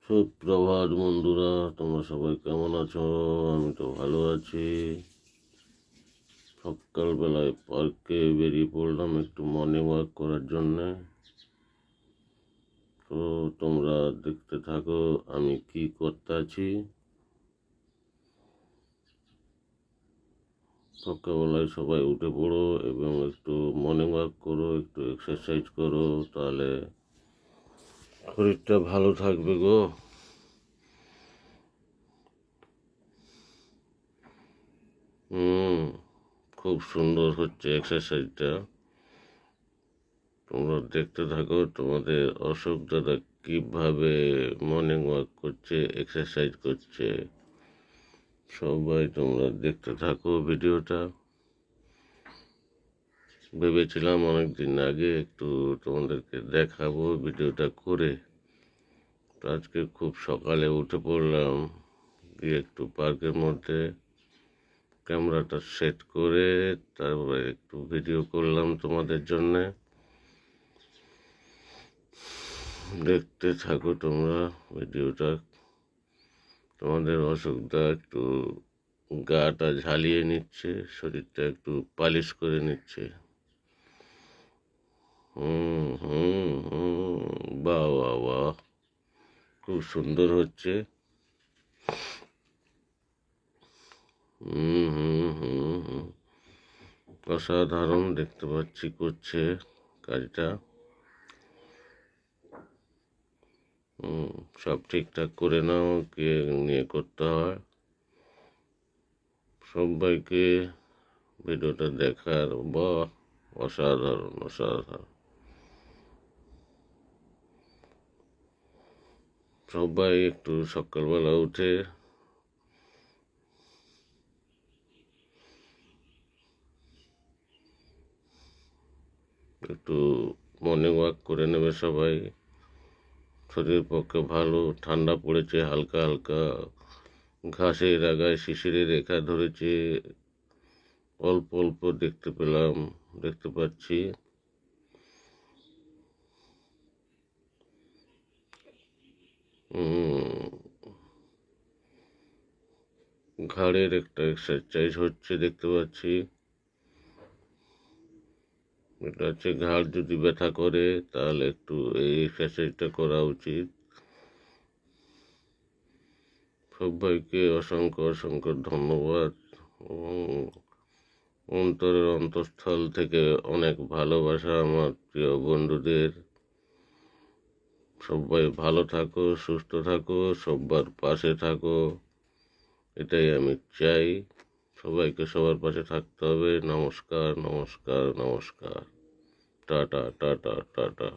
সুপ্রভাত বন্ধুরা, তোমরা সবাই কেমন আছো? আমি তো ভালো আছি। সকালবেলায় পার্কে বেরিয়ে পড়লাম একটু মর্নিং ওয়াক করার জন্যে। তো তোমরা দেখতে থাকো আমি কি করতে আছি। সকালবেলায় সবাই উঠে পড়ো এবং একটু মর্নিং ওয়াক করো, একটু এক্সারসাইজ করো, তাহলে শরীরটা ভালো থাকবে গো। খুব সুন্দর হচ্ছে এক্সারসাইজটা। তোমরা দেখতে থাকো তোমাদের অশোক দাদা কিভাবে মর্নিং ওয়াক করছে, এক্সারসাইজ করছে। সবাই তোমরা দেখতে থাকো ভিডিওটা। ভেবেছিলাম অনেকদিন আগে একটু তোমাদেরকে দেখাবো ভিডিওটা করে। তো আজকে খুব সকালে উঠে পড়লাম, গিয়ে একটু পার্কের মধ্যে ক্যামেরাটা সেট করে তারপরে একটু ভিডিও করলাম তোমাদের জন্যে। দেখতে থাকো তোমরা ভিডিওটা। তোমাদের অসুখটা একটু গাটা ঝালিয়ে নিচ্ছে, শরীরটা একটু পালিশ করে নিচ্ছে। বাহ বাহ বাহ, খুব সুন্দর হচ্ছে। অসাধারণ দেখতে পাচ্ছি করছে কাজটা। সব ঠিকঠাক করে নাও, কে নিয়ে করতে হয়। সবাইকে ভিডিওটা দেখার, বাহ অসাধারণ অসাধারণ। সবাই একটু সকালবেলা উঠে একটু মর্নিং ওয়াক করে নেবে সবাই, শরীরের পক্ষে ভালো। ঠান্ডা পড়েছে হালকা হালকা, ঘাসের আগায় শিশিরের রেখা ধরেছে, অল্প অল্প দেখতে পাচ্ছি। ঘাড়ের একটা এক্সারসাইজ হচ্ছে দেখতে পাচ্ছি। এটা হচ্ছে ঘাড় যদি ব্যথা করে তাহলে একটু এই এক্সারসাইজটা করা উচিত। সবাইকে অসংখ্য অসংখ্য ধন্যবাদ এবং অন্তরের অন্তঃস্থল থেকে অনেক ভালোবাসা আমার প্রিয় বন্ধুদের। সবাই ভালো থাকো, সুস্থ থাকো, সবার পাশে থাকো, এটাই আমি চাই। সবাইকে সবার পাশে থাকতে হবে। নমস্কার নমস্কার নমস্কার, টাটা টাটা টাটা।